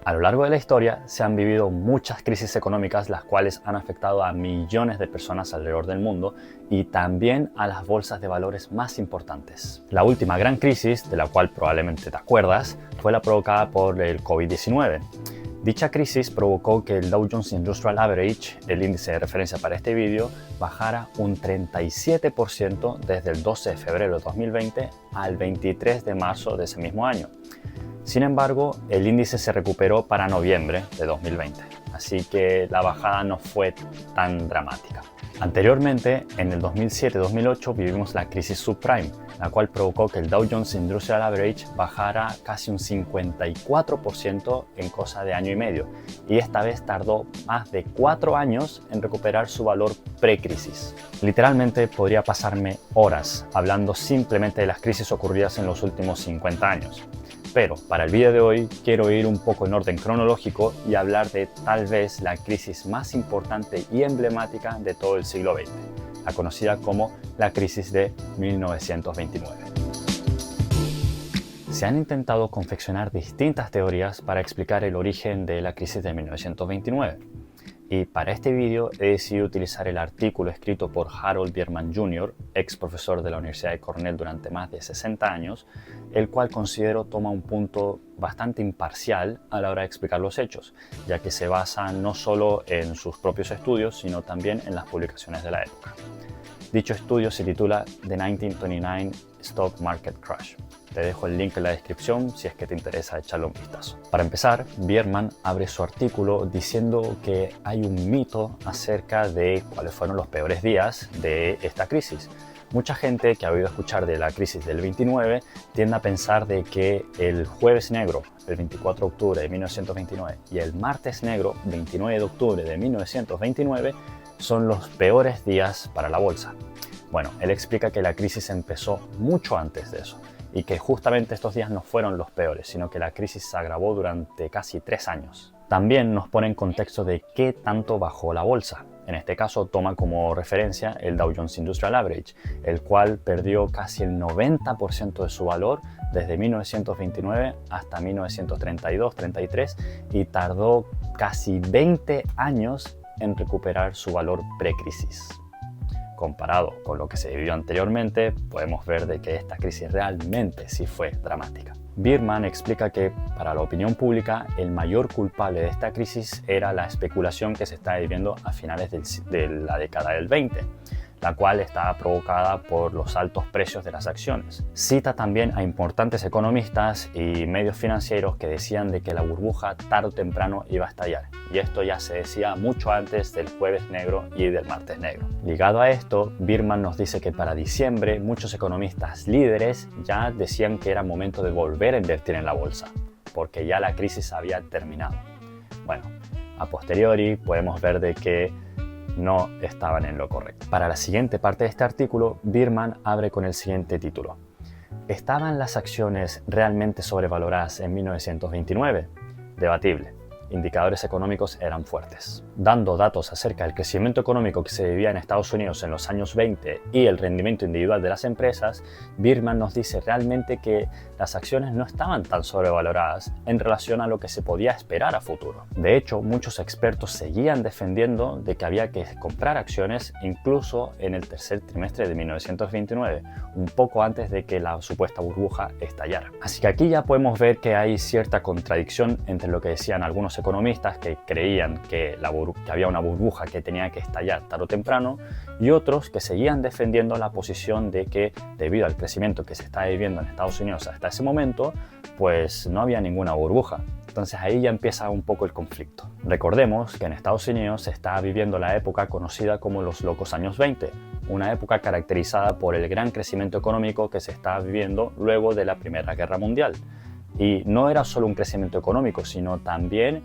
A lo largo de la historia se han vivido muchas crisis económicas las cuales han afectado a millones de personas alrededor del mundo y también a las bolsas de valores más importantes. La última gran crisis, de la cual probablemente te acuerdas, fue la provocada por el COVID-19. Dicha crisis provocó que el Dow Jones Industrial Average, el índice de referencia para este vídeo, bajara un 37% desde el 12 de febrero de 2020 al 23 de marzo de ese mismo año. Sin embargo, el índice se recuperó para noviembre de 2020, así que la bajada no fue tan dramática. Anteriormente, en el 2007-2008 vivimos la crisis subprime, la cual provocó que el Dow Jones Industrial Average bajara casi un 54% en cosa de año y medio, y esta vez tardó más de 4 años en recuperar su valor pre-crisis. Literalmente podría pasarme horas hablando simplemente de las crisis ocurridas en los últimos 50 años. Pero para el vídeo de hoy quiero ir un poco en orden cronológico y hablar de tal vez la crisis más importante y emblemática de todo el siglo XX, la conocida como la crisis de 1929. Se han intentado confeccionar distintas teorías para explicar el origen de la crisis de 1929. Y para este vídeo he decidido utilizar el artículo escrito por Harold Bierman Jr., ex profesor de la Universidad de Cornell durante más de 60 años, el cual considero toma un punto bastante imparcial a la hora de explicar los hechos, ya que se basa no solo en sus propios estudios, sino también en las publicaciones de la época. Dicho estudio se titula The 1929 Stock Market Crash. Te dejo el link en la descripción si es que te interesa echarle un vistazo. Para empezar, Bierman abre su artículo diciendo que hay un mito acerca de cuáles fueron los peores días de esta crisis. Mucha gente que ha oído escuchar de la crisis del 29 tiende a pensar de que el jueves negro, el 24 de octubre de 1929, y el martes negro, 29 de octubre de 1929, son los peores días para la bolsa. Bueno, él explica que la crisis empezó mucho antes de eso y que justamente estos días no fueron los peores, sino que la crisis se agravó durante casi 3 años. También nos pone en contexto de qué tanto bajó la bolsa. En este caso toma como referencia el Dow Jones Industrial Average, el cual perdió casi el 90% de su valor desde 1929 hasta 1932-33 y tardó casi 20 años en recuperar su valor pre-crisis. Comparado con lo que se vivió anteriormente, podemos ver de que esta crisis realmente sí fue dramática. Bierman explica que para la opinión pública el mayor culpable de esta crisis era la especulación que se está viviendo a finales de la década del 20, la cual estaba provocada por los altos precios de las acciones. Cita también a importantes economistas y medios financieros que decían de que la burbuja tarde o temprano iba a estallar, y esto ya se decía mucho antes del jueves negro y del martes negro. Ligado a esto, Bierman nos dice que para diciembre muchos economistas líderes ya decían que era momento de volver a invertir en la bolsa, porque ya la crisis había terminado. Bueno, a posteriori podemos ver de que no estaban en lo correcto. Para la siguiente parte de este artículo, Bierman abre con el siguiente título: ¿Estaban las acciones realmente sobrevaloradas en 1929? Debatible. Indicadores económicos eran fuertes. Dando datos acerca del crecimiento económico que se vivía en Estados Unidos en los años 20 y el rendimiento individual de las empresas, Bierman nos dice realmente que las acciones no estaban tan sobrevaloradas en relación a lo que se podía esperar a futuro. De hecho, muchos expertos seguían defendiendo de que había que comprar acciones incluso en el tercer trimestre de 1929, un poco antes de que la supuesta burbuja estallara. Así que aquí ya podemos ver que hay cierta contradicción entre lo que decían algunos economistas que creían que había una burbuja que tenía que estallar tarde o temprano, y otros que seguían defendiendo la posición de que debido al crecimiento que se estaba viviendo en Estados Unidos hasta ese momento, pues no había ninguna burbuja. Entonces ahí ya empieza un poco el conflicto. Recordemos que en Estados Unidos se estaba viviendo la época conocida como los locos años 20, una época caracterizada por el gran crecimiento económico que se estaba viviendo luego de la Primera Guerra Mundial. Y no era solo un crecimiento económico, sino también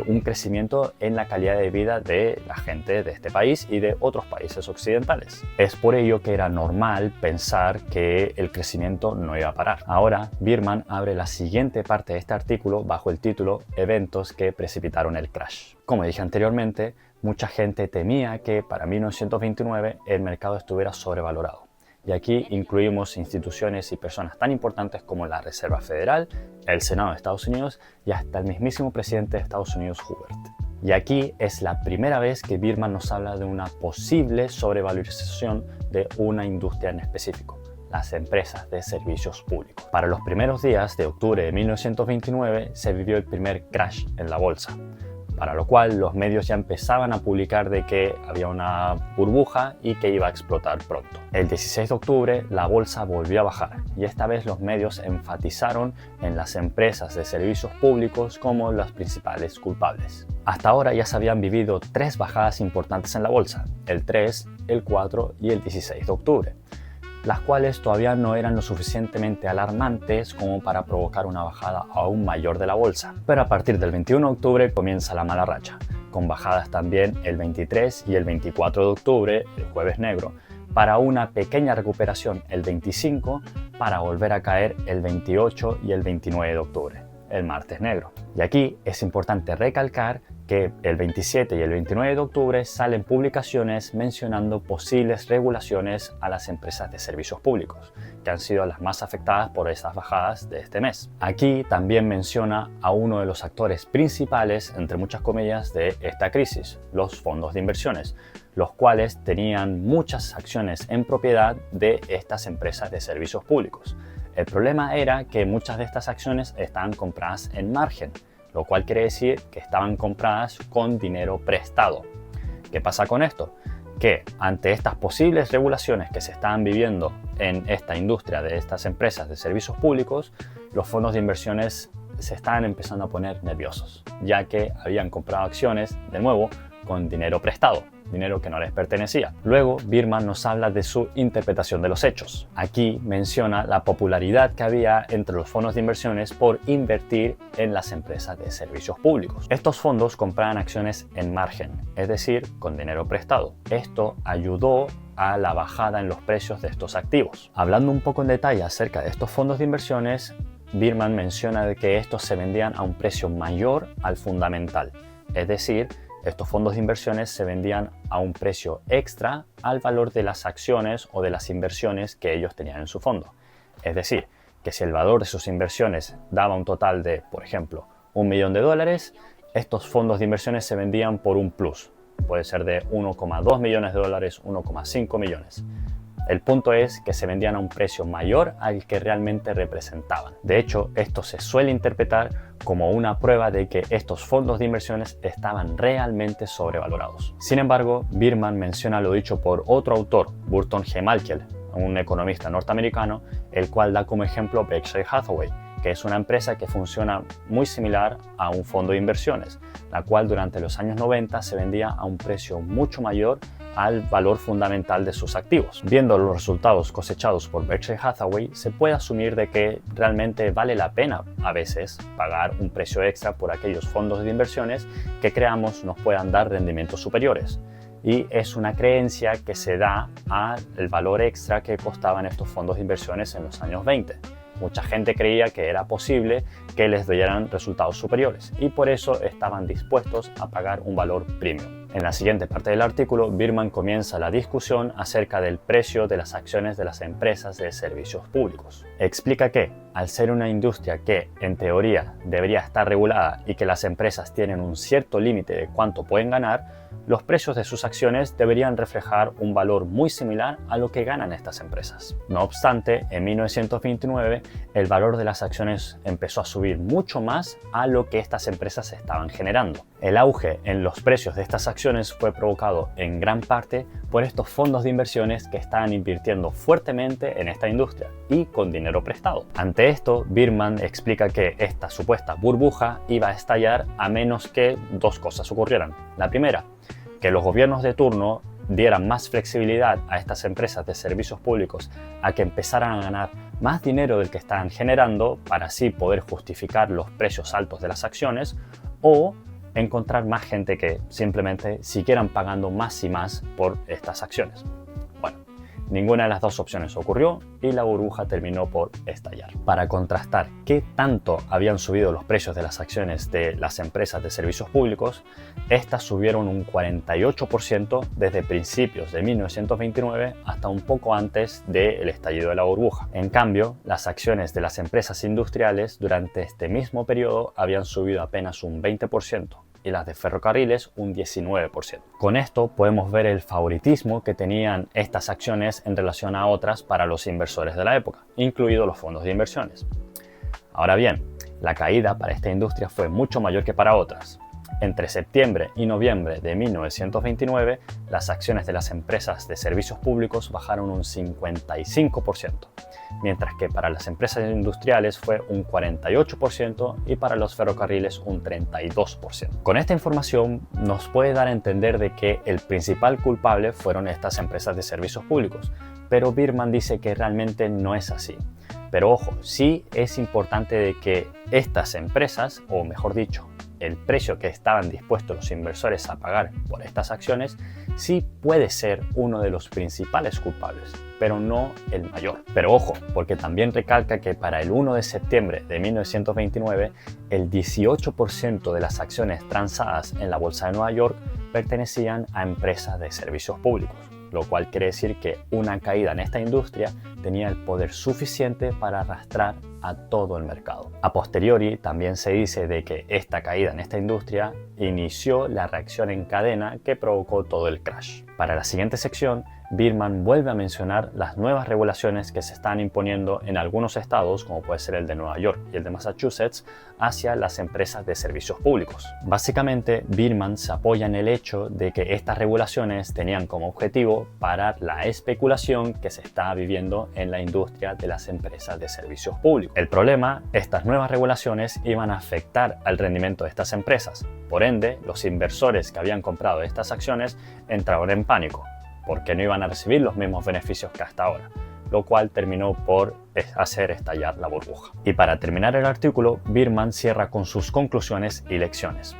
un crecimiento en la calidad de vida de la gente de este país y de otros países occidentales. Es por ello que era normal pensar que el crecimiento no iba a parar. Ahora, Bierman abre la siguiente parte de este artículo bajo el título Eventos que precipitaron el crash. Como dije anteriormente, mucha gente temía que para 1929 el mercado estuviera sobrevalorado. y aquí incluimos instituciones y personas tan importantes como la Reserva Federal, el Senado de Estados Unidos y hasta el mismísimo presidente de Estados Unidos, Hoover. Y aquí es la primera vez que Birman nos habla de una posible sobrevalorización de una industria en específico, las empresas de servicios públicos. Para los primeros días de octubre de 1929 se vivió el primer crash en la bolsa, para lo cual los medios ya empezaban a publicar de que había una burbuja y que iba a explotar pronto. El 16 de octubre la bolsa volvió a bajar y esta vez los medios enfatizaron en las empresas de servicios públicos como las principales culpables. Hasta ahora ya se habían vivido 3 bajadas importantes en la bolsa, el 3, el 4 y el 16 de octubre, las cuales todavía no eran lo suficientemente alarmantes como para provocar una bajada aún mayor de la bolsa. Pero a partir del 21 de octubre comienza la mala racha, con bajadas también el 23 y el 24 de octubre, el jueves negro, para una pequeña recuperación el 25 para volver a caer el 28 y el 29 de octubre, el martes negro. Y aquí es importante recalcar que el 27 y el 29 de octubre salen publicaciones mencionando posibles regulaciones a las empresas de servicios públicos, que han sido las más afectadas por estas bajadas de este mes. Aquí también menciona a uno de los actores principales, entre muchas comillas, de esta crisis, los fondos de inversiones, los cuales tenían muchas acciones en propiedad de estas empresas de servicios públicos. El problema era que muchas de estas acciones estaban compradas en margen, lo cual quiere decir que estaban compradas con dinero prestado. ¿Qué pasa con esto? Que ante estas posibles regulaciones que se estaban viviendo en esta industria de estas empresas de servicios públicos, los fondos de inversiones se estaban empezando a poner nerviosos, ya que habían comprado acciones, de nuevo, con dinero prestado, dinero que no les pertenecía. Luego, Birman nos habla de su interpretación de los hechos. Aquí menciona la popularidad que había entre los fondos de inversiones por invertir en las empresas de servicios públicos. Estos fondos compraban acciones en margen, es decir, con dinero prestado. Esto ayudó a la bajada en los precios de estos activos. Hablando un poco en detalle acerca de estos fondos de inversiones, Birman menciona de que estos se vendían a un precio mayor al fundamental, es decir, estos fondos de inversiones se vendían a un precio extra al valor de las acciones o de las inversiones que ellos tenían en su fondo. Es decir, que si el valor de sus inversiones daba un total de, por ejemplo, $1.000.000, estos fondos de inversiones se vendían por un plus. Puede ser de $1,2 millones, 1,5 millones. El punto es que se vendían a un precio mayor al que realmente representaban. De hecho, esto se suele interpretar como una prueba de que estos fondos de inversiones estaban realmente sobrevalorados. Sin embargo, Birman menciona lo dicho por otro autor, Burton G. Malkiel, un economista norteamericano, el cual da como ejemplo Berkshire Hathaway, que es una empresa que funciona muy similar a un fondo de inversiones, la cual durante los años 90 se vendía a un precio mucho mayor al valor fundamental de sus activos. Viendo los resultados cosechados por Berkshire Hathaway, se puede asumir de que realmente vale la pena a veces pagar un precio extra por aquellos fondos de inversiones que creamos nos puedan dar rendimientos superiores. Y es una creencia que se da al valor extra que costaban estos fondos de inversiones en los años 20. Mucha gente creía que era posible que les dieran resultados superiores y por eso estaban dispuestos a pagar un valor premium. En la siguiente parte del artículo, Birman comienza la discusión acerca del precio de las acciones de las empresas de servicios públicos. Explica que, al ser una industria que, en teoría, debería estar regulada y que las empresas tienen un cierto límite de cuánto pueden ganar, los precios de sus acciones deberían reflejar un valor muy similar a lo que ganan estas empresas. No obstante, en 1929, el valor de las acciones empezó a subir mucho más a lo que estas empresas estaban generando. El auge en los precios de estas acciones fue provocado en gran parte por estos fondos de inversiones que estaban invirtiendo fuertemente en esta industria y con dinero prestado. Ante esto, Birman explica que esta supuesta burbuja iba a estallar a menos que 2 cosas ocurrieran. La primera, que los gobiernos de turno dieran más flexibilidad a estas empresas de servicios públicos a que empezaran a ganar más dinero del que estaban generando para así poder justificar los precios altos de las acciones, o encontrar más gente que simplemente siguieran pagando más y más por estas acciones. Bueno, Ninguna de las dos opciones ocurrió y la burbuja terminó por estallar. Para contrastar qué tanto habían subido los precios de las acciones de las empresas de servicios públicos, estas subieron un 48% desde principios de 1929 hasta un poco antes del estallido de la burbuja. En cambio, las acciones de las empresas industriales durante este mismo periodo habían subido apenas un 20%. Y las de ferrocarriles un 19%. Con esto podemos ver el favoritismo que tenían estas acciones en relación a otras para los inversores de la época, incluidos los fondos de inversiones. Ahora bien, la caída para esta industria fue mucho mayor que para otras. Entre septiembre y noviembre de 1929, las acciones de las empresas de servicios públicos bajaron un 55%, mientras que para las empresas industriales fue un 48% y para los ferrocarriles un 32%. Con esta información nos puede dar a entender de que el principal culpable fueron estas empresas de servicios públicos, pero Birman dice que realmente no es así. Pero ojo, sí es importante de que estas empresas, o mejor dicho, el precio que estaban dispuestos los inversores a pagar por estas acciones, sí puede ser uno de los principales culpables, pero no el mayor. Pero ojo, porque también recalca que para el 1 de septiembre de 1929, el 18% de las acciones transadas en la Bolsa de Nueva York pertenecían a empresas de servicios públicos, lo cual quiere decir que una caída en esta industria tenía el poder suficiente para arrastrar a todo el mercado. A posteriori también se dice de que esta caída en esta industria inició la reacción en cadena que provocó todo el crash. Para la siguiente sección, Birman vuelve a mencionar las nuevas regulaciones que se están imponiendo en algunos estados, como puede ser el de Nueva York y el de Massachusetts, hacia las empresas de servicios públicos. Básicamente, Birman se apoya en el hecho de que estas regulaciones tenían como objetivo parar la especulación que se está viviendo en la industria de las empresas de servicios públicos. El problema, estas nuevas regulaciones iban a afectar al rendimiento de estas empresas. Por ende, los inversores que habían comprado estas acciones entraron en pánico, porque no iban a recibir los mismos beneficios que hasta ahora, lo cual terminó por hacer estallar la burbuja. Y para terminar el artículo, Birman cierra con sus conclusiones y lecciones.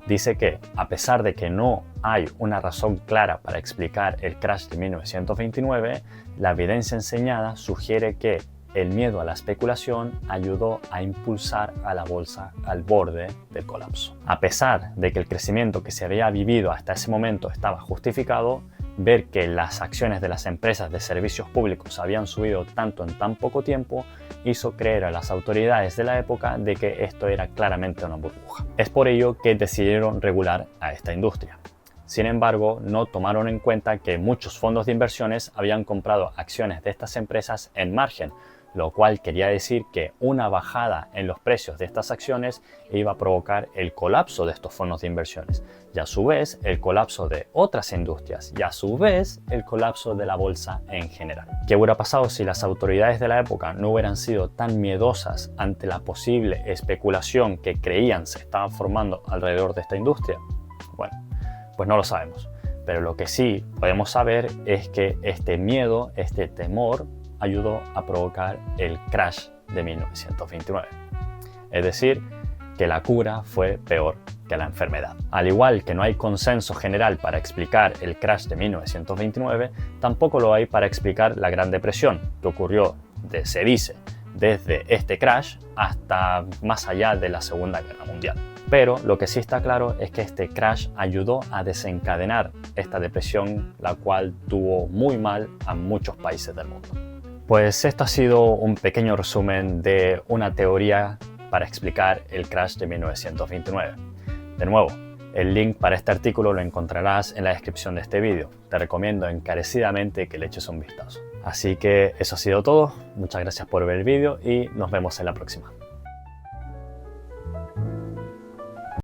Dice que, a pesar de que no hay una razón clara para explicar el crash de 1929, la evidencia enseñada sugiere que el miedo a la especulación ayudó a impulsar a la bolsa al borde del colapso. A pesar de que el crecimiento que se había vivido hasta ese momento estaba justificado, ver que las acciones de las empresas de servicios públicos habían subido tanto en tan poco tiempo hizo creer a las autoridades de la época de que esto era claramente una burbuja. Es por ello que decidieron regular a esta industria. Sin embargo, no tomaron en cuenta que muchos fondos de inversiones habían comprado acciones de estas empresas en margen, lo cual quería decir que una bajada en los precios de estas acciones iba a provocar el colapso de estos fondos de inversiones y a su vez el colapso de otras industrias y a su vez el colapso de la bolsa en general. ¿Qué hubiera pasado si las autoridades de la época no hubieran sido tan miedosas ante la posible especulación que creían se estaba formando alrededor de esta industria? Bueno, pues no lo sabemos, pero lo que sí podemos saber es que este miedo, este temor, ayudó a provocar el crash de 1929. Es decir, que la cura fue peor que la enfermedad. Al igual que no hay consenso general para explicar el crash de 1929, tampoco lo hay para explicar la Gran Depresión, que ocurrió, se dice, desde este crash hasta más allá de la Segunda Guerra Mundial. Pero lo que sí está claro es que este crash ayudó a desencadenar esta depresión, la cual tuvo muy mal a muchos países del mundo. Pues esto ha sido un pequeño resumen de una teoría para explicar el crash de 1929. De nuevo, el link para este artículo lo encontrarás en la descripción de este vídeo. Te recomiendo encarecidamente que le eches un vistazo. Así que eso ha sido todo. Muchas gracias por ver el vídeo y nos vemos en la próxima.